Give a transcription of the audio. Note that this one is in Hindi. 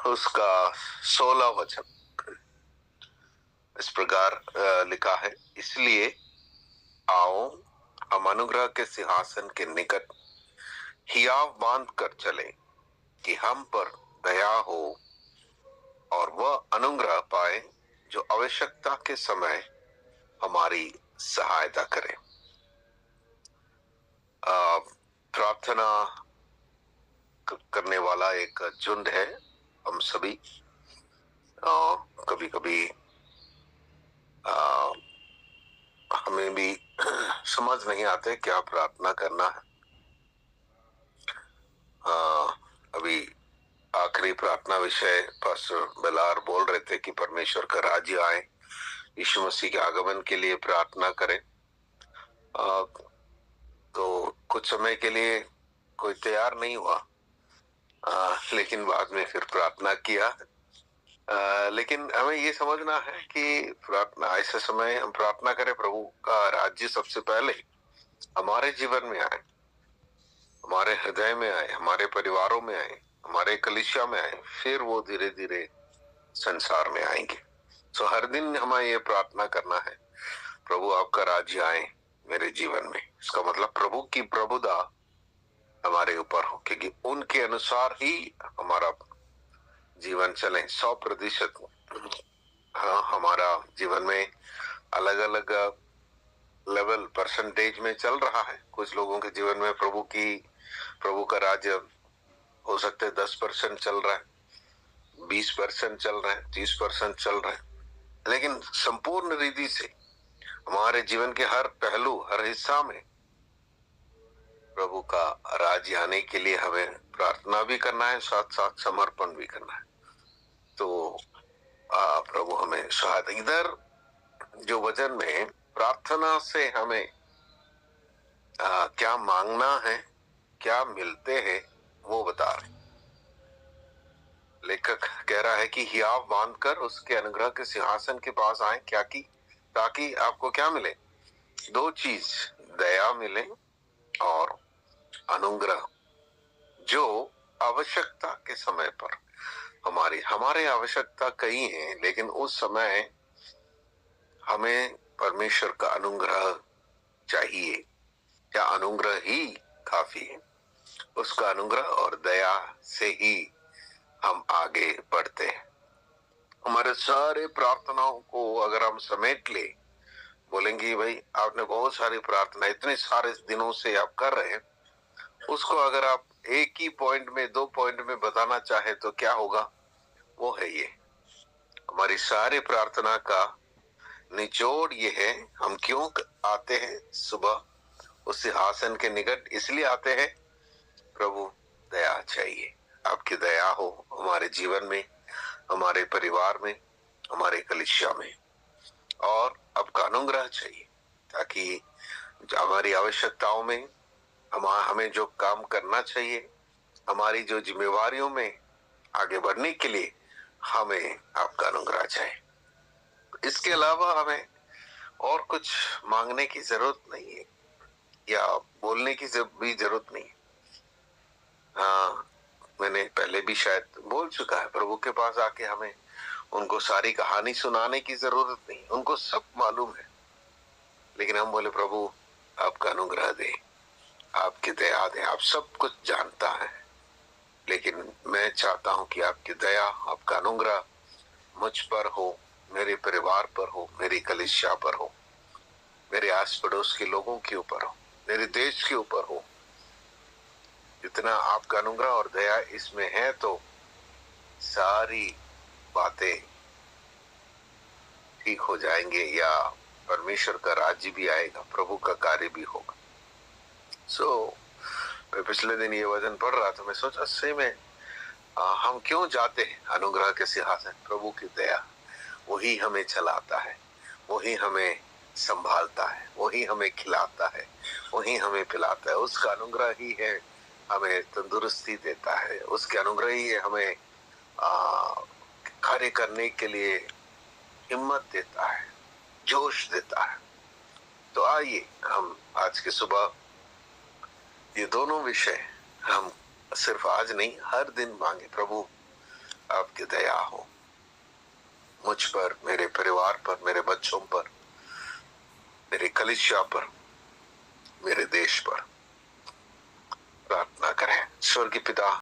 उसका 16 वचन इस प्रकार लिखा है, इसलिए आओ हम अनुग्रह के सिंहासन के निकट हियाव बांध कर चले कि हम पर दया हो और वह अनुग्रह पाए जो आवश्यकता के समय हमारी सहायता करे। प्रार्थना करने वाला एक झुंड है हम सभी। कभी कभी हमें भी समझ नहीं आते क्या प्रार्थना करना है। अभी आखिरी प्रार्थना विषय पास्टर बेलार बोल रहे थे कि परमेश्वर का राज्य आए, यीशु मसीह के आगमन के लिए प्रार्थना करें। तो कुछ समय के लिए कोई तैयार नहीं हुआ, लेकिन बाद में फिर प्रार्थना किया। लेकिन हमें ये समझना है कि प्रार्थना ऐसे समय हम प्रार्थना करें प्रभु का राज्य सबसे पहले हमारे जीवन में आए, हमारे हृदय में आए, हमारे परिवारों में आए, हमारे कलीसिया में आए, फिर वो धीरे धीरे संसार में आएंगे। तो हर दिन हमें ये प्रार्थना करना है, प्रभु आपका राज्य आए मेरे जीवन में। इसका मतलब प्रभु की प्रभुता हमारे ऊपर हो, क्योंकि उनके अनुसार ही हमारा जीवन चले। 100% हाँ, हमारा जीवन में अलग अलग लेवल परसेंटेज में चल रहा है। कुछ लोगों के जीवन में प्रभु का राज्य हो सकते है 10% चल रहा है, 20% चल रहा है, 30% चल रहा है, लेकिन संपूर्ण रीति से हमारे जीवन के हर पहलू, हर हिस्सा में प्रभु का राज्य आने के लिए हमें प्रार्थना भी करना है, साथ साथ समर्पण भी करना है। तो प्रभु हमें सहायता। इधर जो वचन में प्रार्थना से हमें क्या मांगना है, क्या मिलते हैं, वो बता रहे। लेखक कह रहा है कि हियाव बांधकर उसके अनुग्रह के सिंहासन के पास आए, क्या की ताकि आपको क्या मिले? 2 चीज, दया मिले और अनुग्रह, जो आवश्यकता के समय पर हमारे आवश्यकता कई है, लेकिन उस समय हमें परमेश्वर का अनुग्रह चाहिए। क्या अनुग्रह ही काफी है? उसका अनुग्रह और दया से ही हम आगे बढ़ते हैं। हमारे सारे प्रार्थनाओं को अगर हम समेट ले, बोलेंगे भाई आपने बहुत सारी प्रार्थना इतने सारे दिनों से आप कर रहे हैं, उसको अगर आप एक ही पॉइंट में, 2 पॉइंट में बताना चाहे तो क्या होगा? वो है ये, हमारी सारी प्रार्थना का निचोड़ ये है, हम क्यों आते हैं सुबह उस सिंहासन के निकट? इसलिए आते हैं प्रभु दया चाहिए, आपकी दया हो हमारे जीवन में, हमारे परिवार में, हमारे कलीसिया में, और आपका अनुग्रह चाहिए ताकि हमारी आवश्यकताओं में हमें जो काम करना चाहिए, हमारी जो जिम्मेवारियों में आगे बढ़ने के लिए हमें आपका अनुग्रह चाहिए। इसके अलावा हमें और कुछ मांगने की जरूरत नहीं है या बोलने की भी जरूरत नहीं है। हाँ, मैंने पहले भी शायद बोल चुका है, प्रभु के पास आके हमें उनको सारी कहानी सुनाने की जरूरत नहीं, उनको सब मालूम है। लेकिन हम बोले प्रभु आपका अनुग्रह दे, आपकी दया दे, आप सब कुछ जानता है, लेकिन मैं चाहता हूं कि आपकी दया, आपका अनुग्रह मुझ पर हो, मेरे परिवार पर हो, मेरी कलीसिया पर हो, मेरे आस पड़ोस के लोगों के ऊपर हो, मेरे देश के ऊपर हो। जितना आपका अनुग्रह और दया इसमें है तो सारी बातें ठीक हो जाएंगे, या परमेश्वर का राज्य भी आएगा, प्रभु का कार्य भी होगा। मैं पिछले दिन ये वचन पढ़ रहा था, मैं सोचा सही में हम क्यों जाते हैं अनुग्रह के सिंहासन? प्रभु की दया, वही हमें चलाता है, वही हमें संभालता है, वही हमें खिलाता है, वही हमें पिलाता है। उसका अनुग्रह ही है हमें तंदुरुस्ती देता है, उसके अनुग्रह ही है हमें कार्य करने के लिए हिम्मत देता है, जोश देता है। तो आइए हम आज के सुबह ये दोनों विषय हम सिर्फ आज नहीं, हर दिन मांगे, प्रभु आपकी दया हो मुझ पर, मेरे परिवार पर, मेरे बच्चों पर, मेरी कलीसिया पर, मेरे देश पर। प्रार्थना करें। स्वर्गीय पिता,